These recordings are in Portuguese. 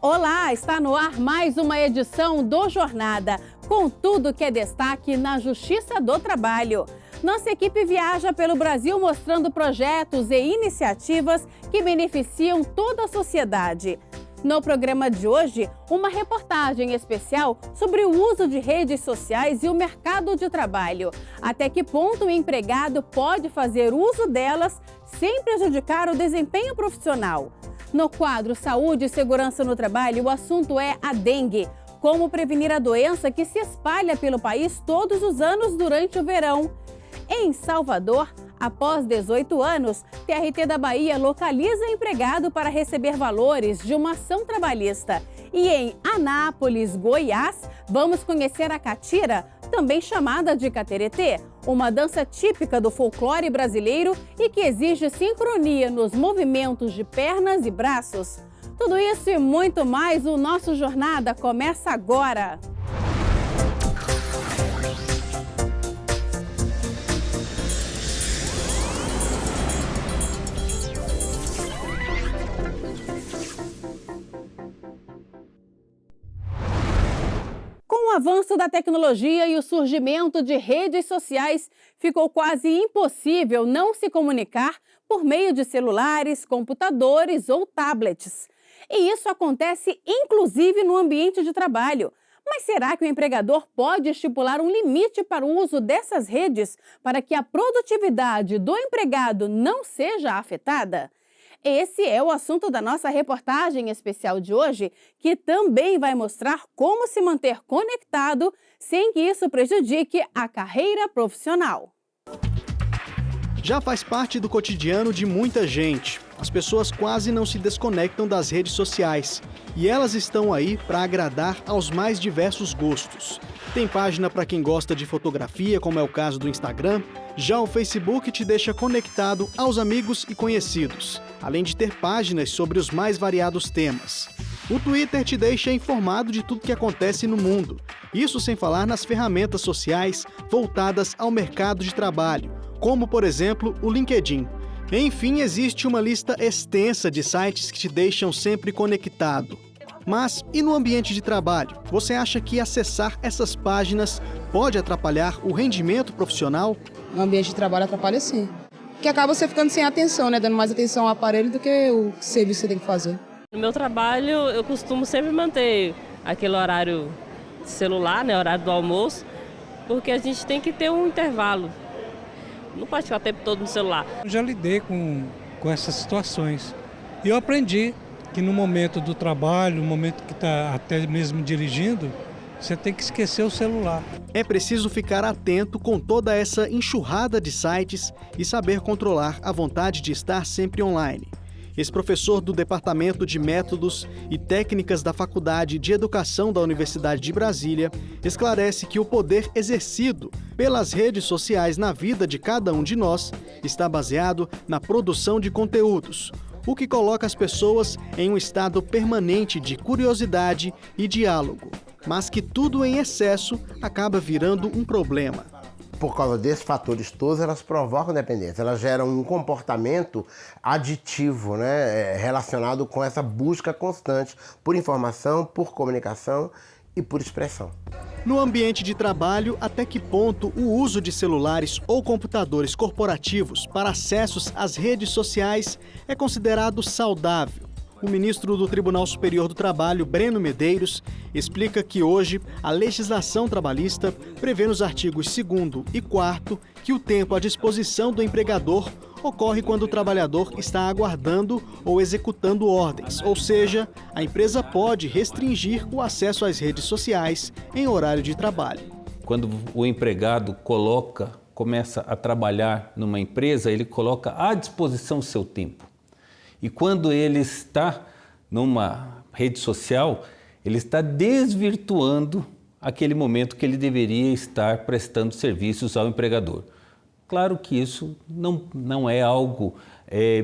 Olá, está no ar mais uma edição do Jornada, com tudo que é destaque na Justiça do Trabalho. Nossa equipe viaja pelo Brasil mostrando projetos e iniciativas que beneficiam toda a sociedade. No programa de hoje, uma reportagem especial sobre o uso de redes sociais e o mercado de trabalho. Até que ponto o empregado pode fazer uso delas sem prejudicar o desempenho profissional? No quadro Saúde e Segurança no Trabalho, o assunto é a dengue. Como prevenir a doença que se espalha pelo país todos os anos durante o verão. Em Salvador, após 18 anos, TRT da Bahia localiza empregado para receber valores de uma ação trabalhista. E em Anápolis, Goiás, vamos conhecer a catira, também chamada de cateretê, uma dança típica do folclore brasileiro e que exige sincronia nos movimentos de pernas e braços. Tudo isso e muito mais, o nosso Jornada começa agora! Com o avanço da tecnologia e o surgimento de redes sociais, ficou quase impossível não se comunicar por meio de celulares, computadores ou tablets. E isso acontece inclusive no ambiente de trabalho. Mas será que o empregador pode estipular um limite para o uso dessas redes para que a produtividade do empregado não seja afetada? Esse é o assunto da nossa reportagem especial de hoje, que também vai mostrar como se manter conectado sem que isso prejudique a carreira profissional. Já faz parte do cotidiano de muita gente. As pessoas quase não se desconectam das redes sociais e elas estão aí para agradar aos mais diversos gostos. Tem página para quem gosta de fotografia, como é o caso do Instagram. Já o Facebook te deixa conectado aos amigos e conhecidos, além de ter páginas sobre os mais variados temas. O Twitter te deixa informado de tudo que acontece no mundo. Isso sem falar nas ferramentas sociais voltadas ao mercado de trabalho, como, por exemplo, o LinkedIn. Enfim, existe uma lista extensa de sites que te deixam sempre conectado. Mas, e no ambiente de trabalho? Você acha que acessar essas páginas pode atrapalhar o rendimento profissional? No ambiente de trabalho atrapalha sim. Porque acaba você ficando sem atenção, né? Dando mais atenção ao aparelho do que o serviço que você tem que fazer. No meu trabalho, eu costumo sempre manter aquele horário de celular, né? Horário do almoço, porque a gente tem que ter um intervalo. Não pode ficar o tempo todo no celular. Eu já lidei com essas situações. E eu aprendi que no momento do trabalho, no momento que está até mesmo dirigindo, você tem que esquecer o celular. É preciso ficar atento com toda essa enxurrada de sites e saber controlar a vontade de estar sempre online. Esse professor do Departamento de Métodos e Técnicas da Faculdade de Educação da Universidade de Brasília esclarece que o poder exercido pelas redes sociais na vida de cada um de nós está baseado na produção de conteúdos, o que coloca as pessoas em um estado permanente de curiosidade e diálogo, mas que tudo em excesso acaba virando um problema. Por causa desses fatores todos, elas provocam dependência, elas geram um comportamento aditivo, né, relacionado com essa busca constante por informação, por comunicação e por expressão. No ambiente de trabalho, até que ponto o uso de celulares ou computadores corporativos para acessos às redes sociais é considerado saudável? O ministro do Tribunal Superior do Trabalho, Breno Medeiros, explica que hoje a legislação trabalhista prevê nos artigos 2º e 4º que o tempo à disposição do empregador ocorre quando o trabalhador está aguardando ou executando ordens, ou seja, a empresa pode restringir o acesso às redes sociais em horário de trabalho. Quando o empregado começa a trabalhar numa empresa, ele coloca à disposição o seu tempo. E quando ele está numa rede social, ele está desvirtuando aquele momento que ele deveria estar prestando serviços ao empregador. Claro que isso não é algo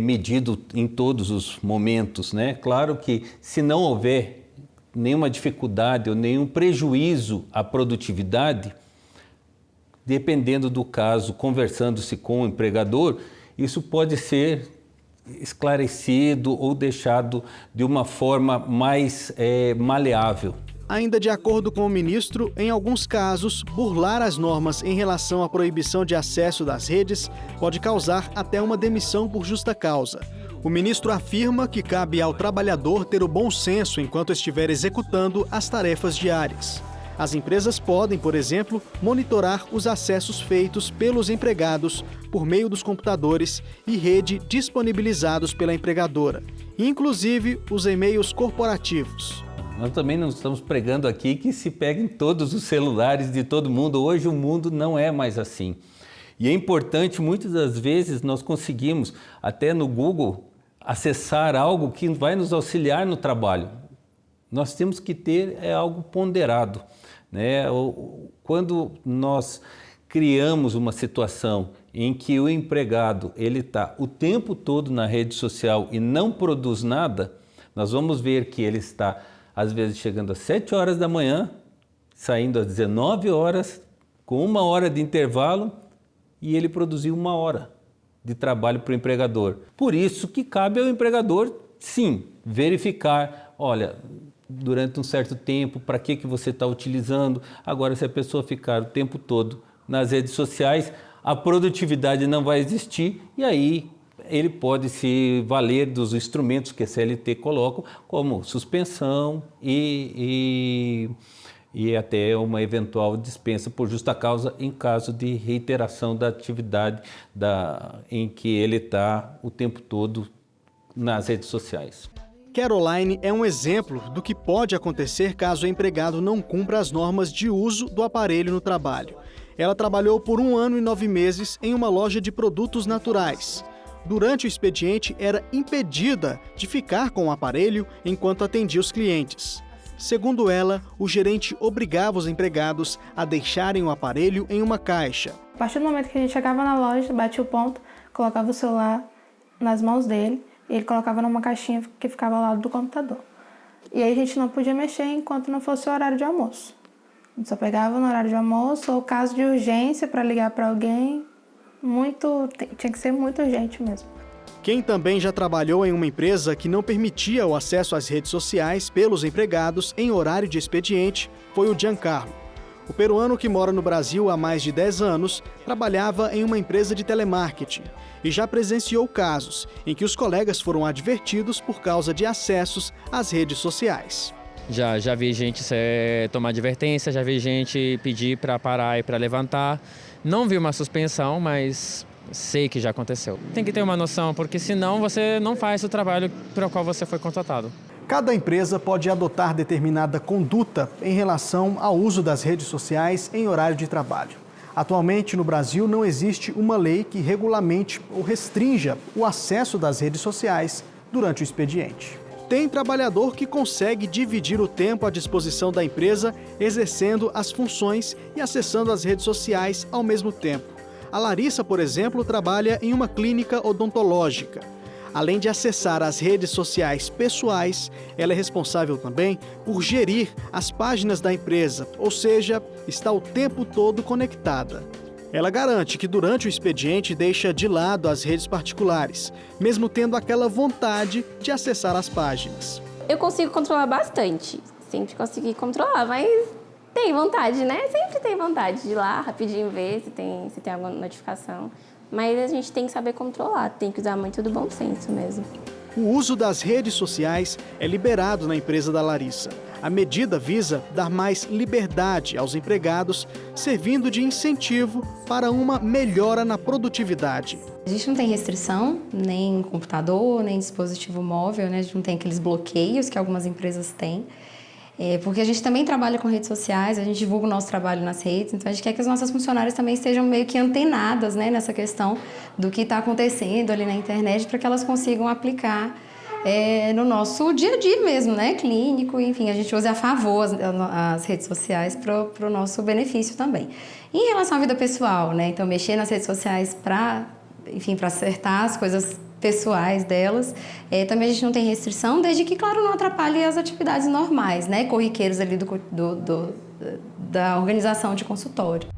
medido em todos os momentos, né? Claro que se não houver nenhuma dificuldade ou nenhum prejuízo à produtividade, dependendo do caso, conversando-se com o empregador, isso pode ser esclarecido ou deixado de uma forma mais maleável. Ainda de acordo com o ministro, em alguns casos, burlar as normas em relação à proibição de acesso das redes pode causar até uma demissão por justa causa. O ministro afirma que cabe ao trabalhador ter o bom senso enquanto estiver executando as tarefas diárias. As empresas podem, por exemplo, monitorar os acessos feitos pelos empregados por meio dos computadores e rede disponibilizados pela empregadora, inclusive os e-mails corporativos. Nós também não estamos pregando aqui que se peguem todos os celulares de todo mundo. Hoje o mundo não é mais assim. E é importante, muitas das vezes, nós conseguimos, até no Google, acessar algo que vai nos auxiliar no trabalho. Nós temos que ter algo ponderado, né? Quando nós criamos uma situação em que o empregado ele está o tempo todo na rede social e não produz nada, nós vamos ver que ele está, às vezes, chegando às 7 horas da manhã, saindo às 19 horas, com 1 hora de intervalo, e ele produziu 1 hora de trabalho para o empregador. Por isso que cabe ao empregador, sim, verificar, olha, durante um certo tempo, para que você está utilizando. Agora, se a pessoa ficar o tempo todo nas redes sociais, a produtividade não vai existir e aí ele pode se valer dos instrumentos que a CLT coloca, como suspensão e até uma eventual dispensa por justa causa em caso de reiteração da atividade em que ele está o tempo todo nas redes sociais. Caroline é um exemplo do que pode acontecer caso o empregado não cumpra as normas de uso do aparelho no trabalho. Ela trabalhou por 1 ano e 9 meses em uma loja de produtos naturais. Durante o expediente, era impedida de ficar com o aparelho enquanto atendia os clientes. Segundo ela, o gerente obrigava os empregados a deixarem o aparelho em uma caixa. A partir do momento que a gente chegava na loja, batia o ponto, colocava o celular nas mãos dele, e ele colocava numa caixinha que ficava ao lado do computador. E aí a gente não podia mexer enquanto não fosse o horário de almoço. A gente só pegava no horário de almoço ou caso de urgência para ligar para alguém. Tinha que ser muito urgente mesmo. Quem também já trabalhou em uma empresa que não permitia o acesso às redes sociais pelos empregados em horário de expediente foi o Giancarlo. O peruano, que mora no Brasil há mais de 10 anos, trabalhava em uma empresa de telemarketing e já presenciou casos em que os colegas foram advertidos por causa de acessos às redes sociais. Já vi gente tomar advertência, já vi gente pedir para parar e para levantar. Não vi uma suspensão, mas sei que já aconteceu. Tem que ter uma noção, porque senão você não faz o trabalho para o qual você foi contratado. Cada empresa pode adotar determinada conduta em relação ao uso das redes sociais em horário de trabalho. Atualmente, no Brasil, não existe uma lei que regulamente ou restrinja o acesso das redes sociais durante o expediente. Tem trabalhador que consegue dividir o tempo à disposição da empresa, exercendo as funções e acessando as redes sociais ao mesmo tempo. A Larissa, por exemplo, trabalha em uma clínica odontológica. Além de acessar as redes sociais pessoais, ela é responsável também por gerir as páginas da empresa, ou seja, está o tempo todo conectada. Ela garante que durante o expediente deixa de lado as redes particulares, mesmo tendo aquela vontade de acessar as páginas. Eu consigo controlar bastante, sempre consegui controlar, mas tem vontade, né? Sempre tem vontade de ir lá rapidinho ver se tem alguma notificação. Mas a gente tem que saber controlar, tem que usar muito do bom senso mesmo. O uso das redes sociais é liberado na empresa da Larissa. A medida visa dar mais liberdade aos empregados, servindo de incentivo para uma melhora na produtividade. A gente não tem restrição, nem computador, nem dispositivo móvel, né? A gente não tem aqueles bloqueios que algumas empresas têm. Porque a gente também trabalha com redes sociais, a gente divulga o nosso trabalho nas redes, então a gente quer que as nossas funcionárias também estejam meio que antenadas, né, nessa questão do que está acontecendo ali na internet, para que elas consigam aplicar no nosso dia a dia mesmo, né, clínico, enfim, a gente usa a favor as redes sociais para o nosso benefício também. Em relação à vida pessoal, né, então mexer nas redes sociais para acertar as coisas pessoais delas. Também a gente não tem restrição, desde que, claro, não atrapalhe as atividades normais, né, corriqueiras ali da organização de consultório.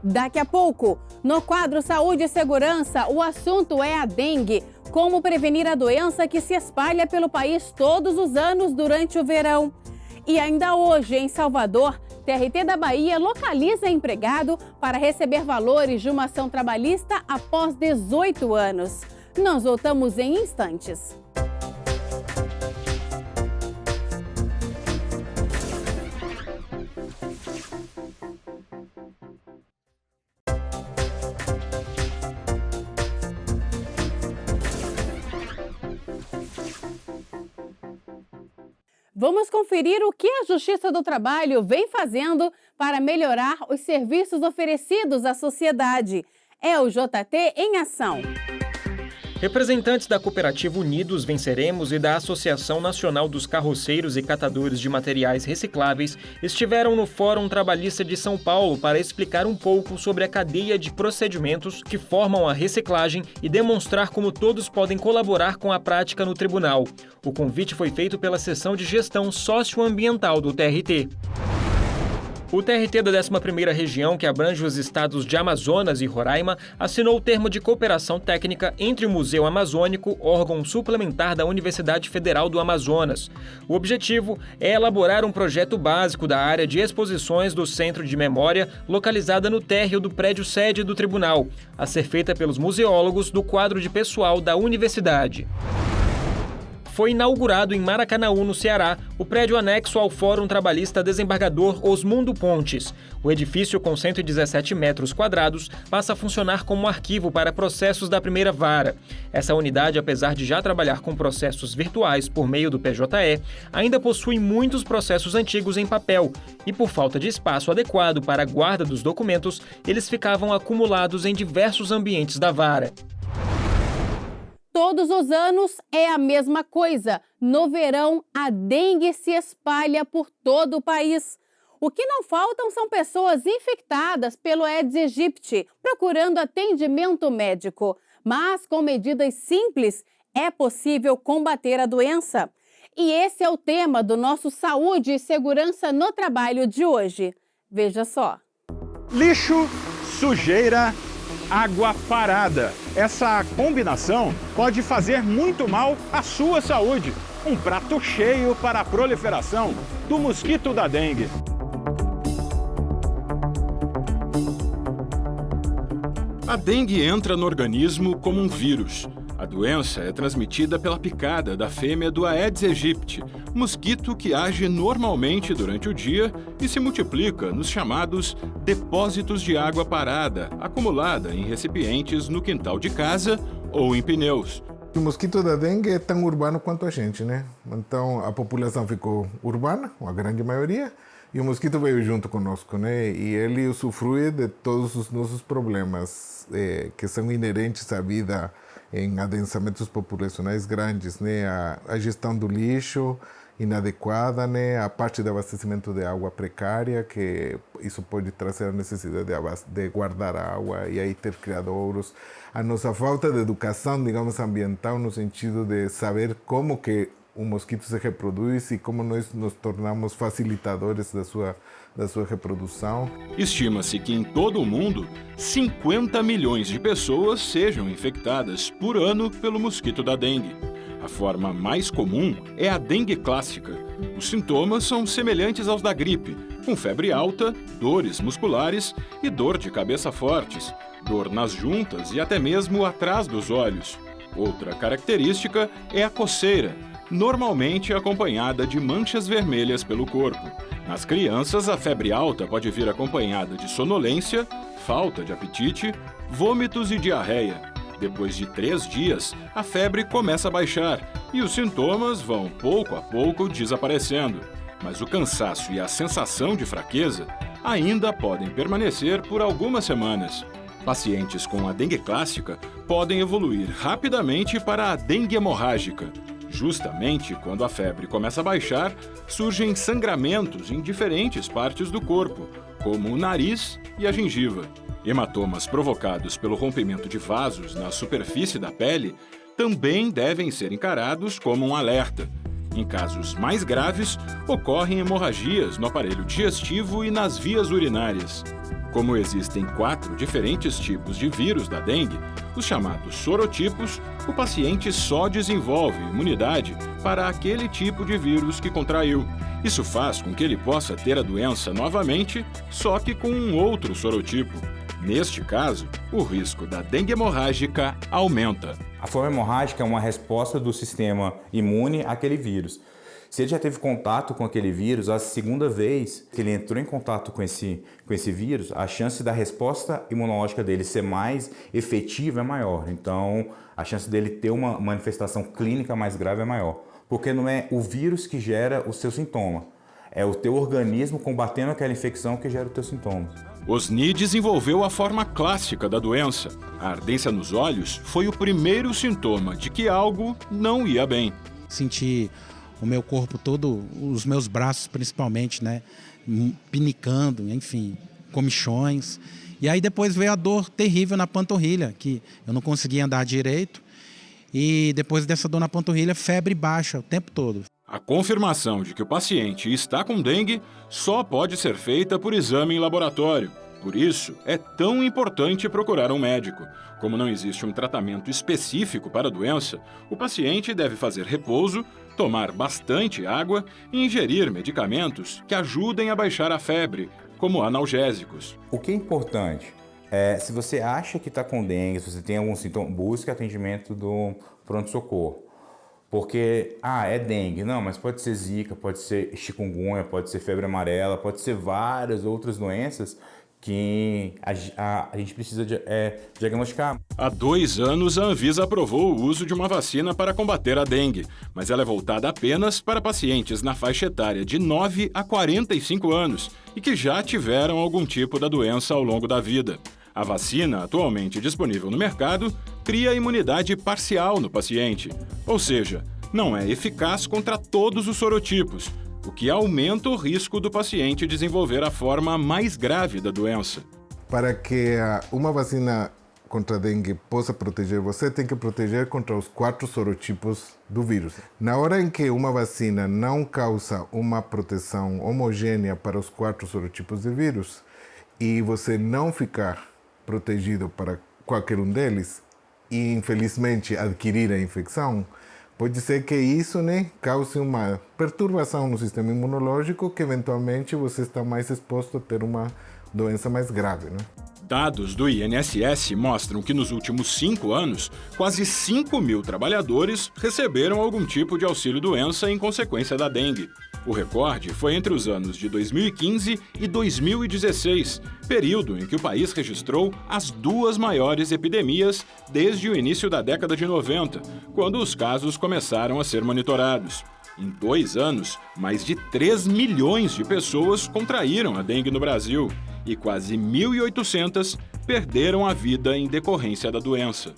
Daqui a pouco, no quadro Saúde e Segurança, o assunto é a dengue. como prevenir a doença que se espalha pelo país todos os anos durante o verão. E ainda hoje, em Salvador, TRT da Bahia localiza empregado para receber valores de uma ação trabalhista após 18 anos. Nós voltamos em instantes. Vamos conferir o que a Justiça do Trabalho vem fazendo para melhorar os serviços oferecidos à sociedade. É o JT em ação. Representantes da Cooperativa Unidos Venceremos e da Associação Nacional dos Carroceiros e Catadores de Materiais Recicláveis estiveram no Fórum Trabalhista de São Paulo para explicar um pouco sobre a cadeia de procedimentos que formam a reciclagem e demonstrar como todos podem colaborar com a prática no tribunal. O convite foi feito pela Seção de Gestão Socioambiental do TRT. O TRT da 11ª Região, que abrange os estados de Amazonas e Roraima, assinou o termo de cooperação técnica entre o Museu Amazônico, órgão suplementar da Universidade Federal do Amazonas. O objetivo é elaborar um projeto básico da área de exposições do Centro de Memória, localizada no térreo do prédio sede do tribunal, a ser feita pelos museólogos do quadro de pessoal da universidade. Foi inaugurado em Maracanaú, no Ceará, o prédio anexo ao Fórum Trabalhista Desembargador Osmundo Pontes. O edifício, com 117 metros quadrados, passa a funcionar como arquivo para processos da primeira vara. Essa unidade, apesar de já trabalhar com processos virtuais por meio do PJE, ainda possui muitos processos antigos em papel e, por falta de espaço adequado para a guarda dos documentos, eles ficavam acumulados em diversos ambientes da vara. Todos os anos é a mesma coisa. No verão, a dengue se espalha por todo o país. O que não faltam são pessoas infectadas pelo Aedes aegypti, procurando atendimento médico. Mas com medidas simples, é possível combater a doença. E esse é o tema do nosso Saúde e Segurança no Trabalho de hoje. Veja só. Lixo, sujeira, água parada. Essa combinação pode fazer muito mal à sua saúde. Um prato cheio para a proliferação do mosquito da dengue. A dengue entra no organismo como um vírus. A doença é transmitida pela picada da fêmea do Aedes aegypti, mosquito que age normalmente durante o dia e se multiplica nos chamados depósitos de água parada, acumulada em recipientes no quintal de casa ou em pneus. O mosquito da dengue é tão urbano quanto a gente, né? Então a população ficou urbana, a grande maioria, e o mosquito veio junto conosco, né? E ele usufrui de todos os nossos problemas que são inerentes à vida em adensamentos populacionais grandes, né? A gestão do lixo inadequada, né? A parte de abastecimento de água precária, que isso pode trazer a necessidade de guardar água e aí ter criadouros. A nossa falta de educação, digamos, ambiental, no sentido de saber como que o mosquito se reproduz e como nós nos tornamos facilitadores da sua reprodução. Estima-se que em todo o mundo, 50 milhões de pessoas sejam infectadas por ano pelo mosquito da dengue. A forma mais comum é a dengue clássica. Os sintomas são semelhantes aos da gripe, com febre alta, dores musculares e dor de cabeça fortes, dor nas juntas e até mesmo atrás dos olhos. Outra característica é a coceira, normalmente acompanhada de manchas vermelhas pelo corpo. Nas crianças, a febre alta pode vir acompanhada de sonolência, falta de apetite, vômitos e diarreia. Depois de 3 dias, a febre começa a baixar e os sintomas vão pouco a pouco desaparecendo. Mas o cansaço e a sensação de fraqueza ainda podem permanecer por algumas semanas. Pacientes com a dengue clássica podem evoluir rapidamente para a dengue hemorrágica. Justamente quando a febre começa a baixar, surgem sangramentos em diferentes partes do corpo, como o nariz e a gengiva. Hematomas provocados pelo rompimento de vasos na superfície da pele também devem ser encarados como um alerta. Em casos mais graves, ocorrem hemorragias no aparelho digestivo e nas vias urinárias. Como existem 4 diferentes tipos de vírus da dengue, os chamados sorotipos, o paciente só desenvolve imunidade para aquele tipo de vírus que contraiu. Isso faz com que ele possa ter a doença novamente, só que com um outro sorotipo. Neste caso, o risco da dengue hemorrágica aumenta. A forma hemorrágica é uma resposta do sistema imune àquele vírus. Se ele já teve contato com aquele vírus, a segunda vez que ele entrou em contato com esse vírus, a chance da resposta imunológica dele ser mais efetiva é maior. Então, a chance dele ter uma manifestação clínica mais grave é maior. Porque não é o vírus que gera o seu sintoma, é o teu organismo combatendo aquela infecção que gera o teu sintoma. Osni desenvolveu a forma clássica da doença. A ardência nos olhos foi o primeiro sintoma de que algo não ia bem. Senti o meu corpo todo, os meus braços principalmente, né, pinicando, enfim, comichões. E aí depois veio a dor terrível na panturrilha, que eu não conseguia andar direito. E depois dessa dor na panturrilha, febre baixa o tempo todo. A confirmação de que o paciente está com dengue só pode ser feita por exame em laboratório. Por isso, é tão importante procurar um médico. Como não existe um tratamento específico para a doença, o paciente deve fazer repouso, tomar bastante água e ingerir medicamentos que ajudem a baixar a febre, como analgésicos. O que é importante é, se você acha que está com dengue, se você tem algum sintoma, busque atendimento do pronto-socorro. Porque, é dengue. Não, mas pode ser zika, pode ser chikungunya, pode ser febre amarela, pode ser várias outras doenças que a gente precisa diagnosticar. Há 2 anos, a Anvisa aprovou o uso de uma vacina para combater a dengue, mas ela é voltada apenas para pacientes na faixa etária de 9 a 45 anos e que já tiveram algum tipo da doença ao longo da vida. A vacina, atualmente disponível no mercado, cria imunidade parcial no paciente, ou seja, não é eficaz contra todos os sorotipos, o que aumenta o risco do paciente desenvolver a forma mais grave da doença. Para que uma vacina contra a dengue possa proteger você, tem que proteger contra os 4 sorotipos do vírus. Na hora em que uma vacina não causa uma proteção homogênea para os 4 sorotipos de vírus e você não ficar protegido para qualquer um deles e, infelizmente, adquirir a infecção, pode ser que isso, cause uma perturbação no sistema imunológico que, eventualmente, você está mais exposto a ter uma doença mais grave, Dados do INSS mostram que nos últimos 5 anos, quase 5.000 trabalhadores receberam algum tipo de auxílio-doença em consequência da dengue. O recorde foi entre os anos de 2015 e 2016, período em que o país registrou as 2 maiores epidemias desde o início da década de 90, quando os casos começaram a ser monitorados. Em 2 anos, mais de 3 milhões de pessoas contraíram a dengue no Brasil e quase 1.800 perderam a vida em decorrência da doença.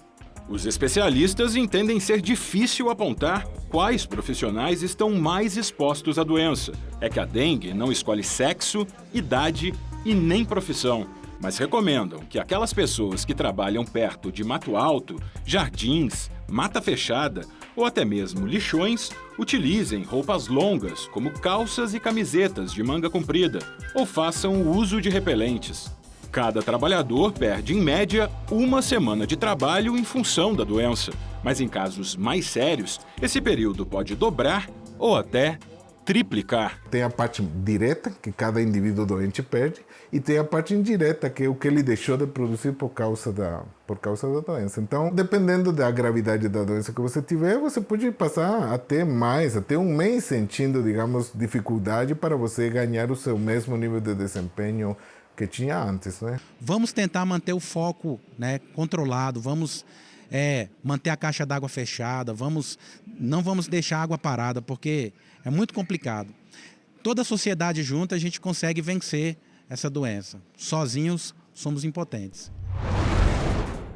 Os especialistas entendem ser difícil apontar quais profissionais estão mais expostos à doença. É que a dengue não escolhe sexo, idade e nem profissão, mas recomendam que aquelas pessoas que trabalham perto de mato alto, jardins, mata fechada ou até mesmo lixões utilizem roupas longas, como calças e camisetas de manga comprida, ou façam o uso de repelentes. Cada trabalhador perde, em média, 1 semana de trabalho em função da doença, mas em casos mais sérios, esse período pode dobrar ou até triplicar. Tem a parte direta, que cada indivíduo doente perde, e tem a parte indireta, que é o que ele deixou de produzir por causa da doença. Então, dependendo da gravidade da doença que você tiver, você pode passar até 1 mês sentindo, digamos, dificuldade para você ganhar o seu mesmo nível de desempenho que tinha antes, Vamos tentar manter o foco, controlado, vamos manter a caixa d'água fechada, não vamos deixar a água parada, porque é muito complicado. Toda a sociedade junta, a gente consegue vencer essa doença. Sozinhos, somos impotentes.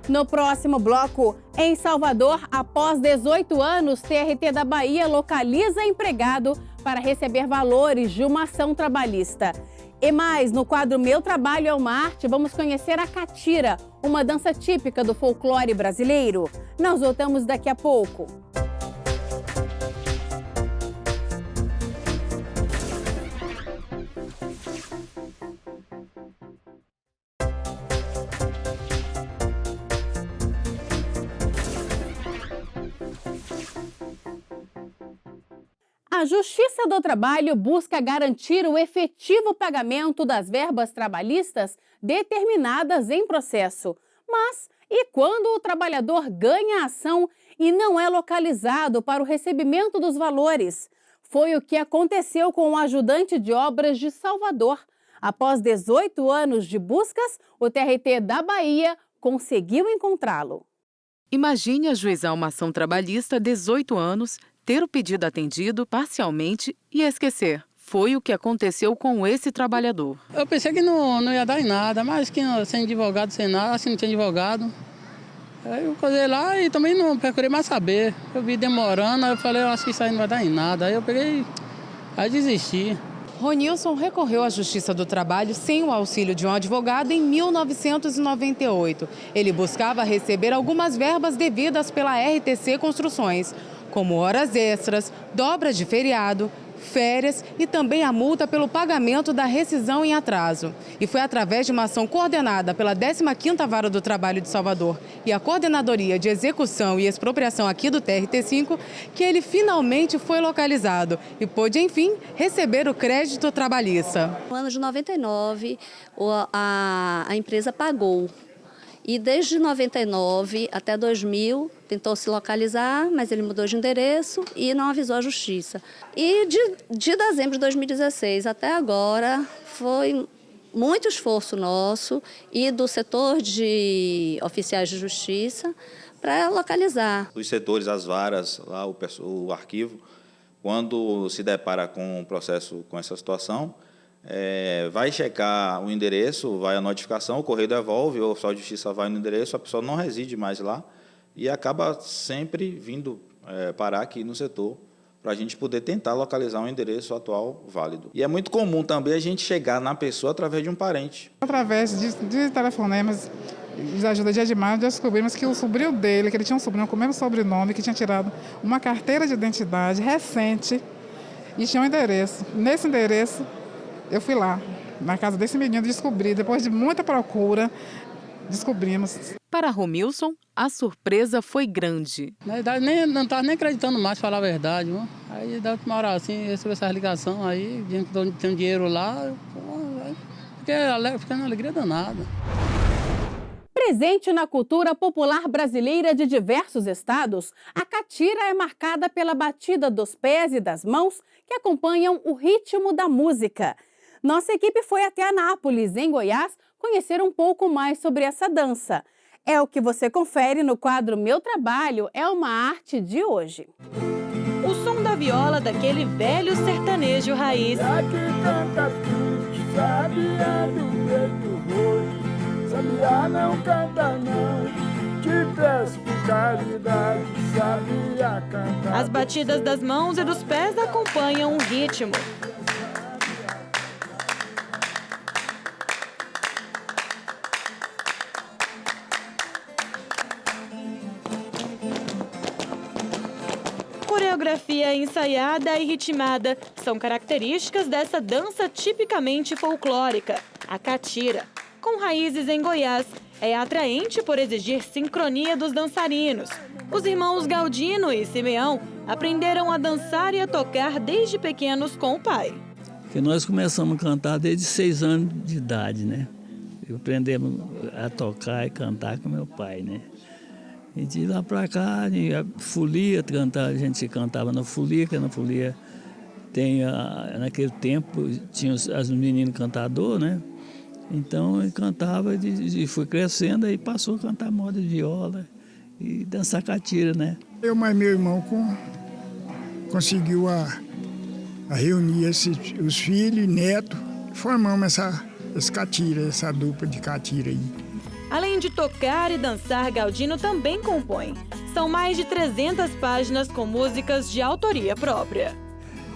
No próximo bloco, em Salvador, após 18 anos, TRT da Bahia localiza empregado para receber valores de uma ação trabalhista. E mais, no quadro Meu Trabalho é uma Arte, vamos conhecer a catira, uma dança típica do folclore brasileiro. Nós voltamos daqui a pouco. A Justiça do Trabalho busca garantir o efetivo pagamento das verbas trabalhistas determinadas em processo. Mas e quando o trabalhador ganha a ação e não é localizado para o recebimento dos valores? Foi o que aconteceu com o ajudante de obras de Salvador. Após 18 anos de buscas, o TRT da Bahia conseguiu encontrá-lo. Imagine ajuizar uma ação trabalhista há 18 anos, ter o pedido atendido parcialmente e esquecer. Foi o que aconteceu com esse trabalhador. Eu pensei que não ia dar em nada, mas que sem advogado, sem nada, assim não tinha advogado. Aí eu casei lá e também não procurei mais saber. Eu vi demorando, aí eu falei, eu acho que isso aí não vai dar em nada. Aí eu peguei, aí desisti. Ronilson recorreu à Justiça do Trabalho sem o auxílio de um advogado em 1998. Ele buscava receber algumas verbas devidas pela RTC Construções, como horas extras, dobra de feriado, férias e também a multa pelo pagamento da rescisão em atraso. E foi através de uma ação coordenada pela 15ª Vara do Trabalho de Salvador e a Coordenadoria de Execução e Expropriação aqui do TRT5 que ele finalmente foi localizado e pôde, enfim, receber o crédito trabalhista. No ano de 99, a empresa pagou. E desde 99 até 2000, tentou se localizar, mas ele mudou de endereço e não avisou a justiça. E de dezembro de 2016 até agora, foi muito esforço nosso e do setor de oficiais de justiça para localizar. Os setores, as varas, lá o arquivo, quando se depara com um processo com essa situação, vai checar o endereço, vai a notificação, o correio devolve, o oficial de justiça vai no endereço, a pessoa não reside mais lá e acaba sempre vindo parar aqui no setor para a gente poder tentar localizar um endereço atual válido. E é muito comum também a gente chegar na pessoa através de um parente. Através de telefonemas de ajuda de Edmar, descobrimos que o sobrinho dele, que ele tinha um sobrinho com o mesmo sobrenome, que tinha tirado uma carteira de identidade recente e tinha um endereço. Nesse endereço, eu fui lá, na casa desse menino, descobri, depois de muita procura, descobrimos. Para Romilson, a surpresa foi grande. Na verdade, não estava nem acreditando mais, falar a verdade. Viu? Aí, da última hora, assim, recebi essa ligação aí, tem um dinheiro lá, fiquei na alegria danada. Presente na cultura popular brasileira de diversos estados, a catira é marcada pela batida dos pés e das mãos que acompanham o ritmo da música. Nossa equipe foi até Anápolis, em Goiás, conhecer um pouco mais sobre essa dança. É o que você confere no quadro Meu Trabalho é uma Arte de hoje. O som da viola daquele velho sertanejo raiz. Sabia não canta não, te peço por caridade, sabia cantar. As batidas das mãos e dos pés acompanham o ritmo. Coreografia ensaiada e ritmada são características dessa dança tipicamente folclórica, a catira. Com raízes em Goiás, é atraente por exigir sincronia dos dançarinos. Os irmãos Galdino e Simeão aprenderam a dançar e a tocar desde pequenos com o pai. Que nós começamos a cantar desde 6 anos de idade, né? Aprendemos a tocar e cantar com meu pai, né? E de lá para cá, a folia, a gente cantava na folia, que na folia naquele tempo tinha os meninos cantadores, né? Então ele cantava e foi crescendo, aí passou a cantar moda de viola e dançar catira, né? Eu mais meu irmão conseguiu a reunir os filhos e netos, formamos essa catira, essa dupla de catira aí. Além de tocar e dançar, Galdino também compõe. São mais de 300 páginas com músicas de autoria própria.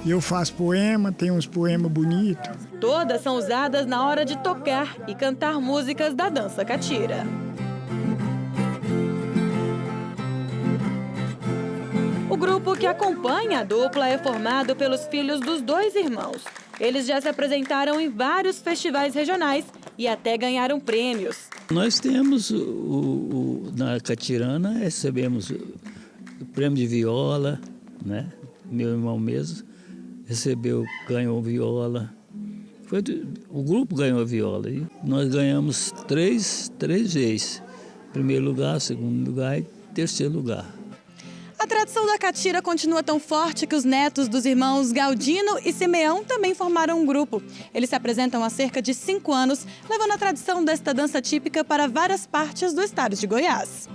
Eu faço poema, tem uns poemas bonitos. Todas são usadas na hora de tocar e cantar músicas da dança catira. O grupo que acompanha a dupla é formado pelos filhos dos 2 irmãos. Eles já se apresentaram em vários festivais regionais e até ganharam prêmios. Nós temos, na Catirana, recebemos o prêmio de viola, né? Meu irmão mesmo. ganhou viola. O grupo ganhou a viola e nós ganhamos três vezes. Primeiro lugar, segundo lugar e terceiro lugar. A tradição da catira continua tão forte que os netos dos irmãos Galdino e Simeão também formaram um grupo. Eles se apresentam há cerca de 5 anos, levando a tradição desta dança típica para várias partes do estado de Goiás.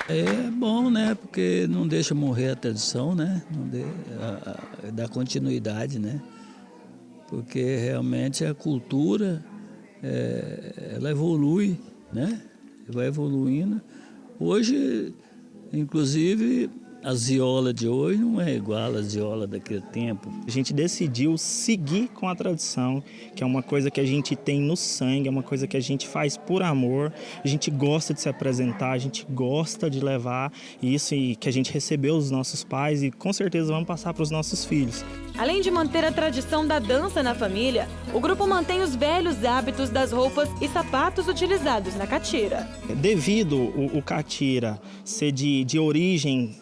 É bom, né? Porque não deixa morrer a tradição, né? Dá continuidade, né? Porque realmente a cultura, ela evolui, né? Vai evoluindo. Hoje, inclusive, as violas de hoje não é igual às violas daquele tempo. A gente decidiu seguir com a tradição, que é uma coisa que a gente tem no sangue, é uma coisa que a gente faz por amor. A gente gosta de se apresentar, a gente gosta de levar isso e que a gente recebeu dos nossos pais e com certeza vamos passar para os nossos filhos. Além de manter a tradição da dança na família, o grupo mantém os velhos hábitos das roupas e sapatos utilizados na catira. Devido o catira ser de origem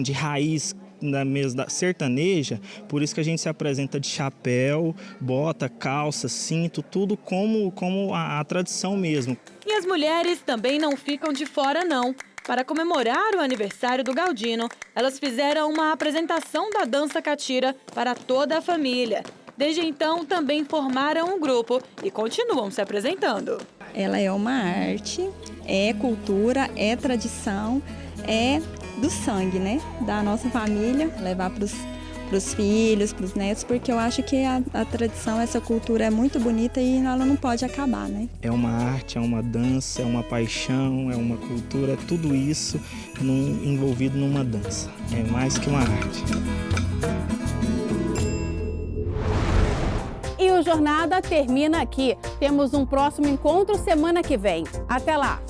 de raiz da sertaneja, por isso que a gente se apresenta de chapéu, bota, calça, cinto, tudo como a tradição mesmo. E as mulheres também não ficam de fora, não. Para comemorar o aniversário do Galdino, elas fizeram uma apresentação da dança catira para toda a família. Desde então, também formaram um grupo e continuam se apresentando. Ela é uma arte, é cultura, é tradição, é do sangue, né? Da nossa família, levar para os filhos, para os netos, porque eu acho que a tradição, essa cultura é muito bonita e ela não pode acabar, né? É uma arte, é uma dança, é uma paixão, é uma cultura, tudo isso envolvido numa dança. É mais que uma arte. E o Jornada termina aqui. Temos um próximo encontro semana que vem. Até lá!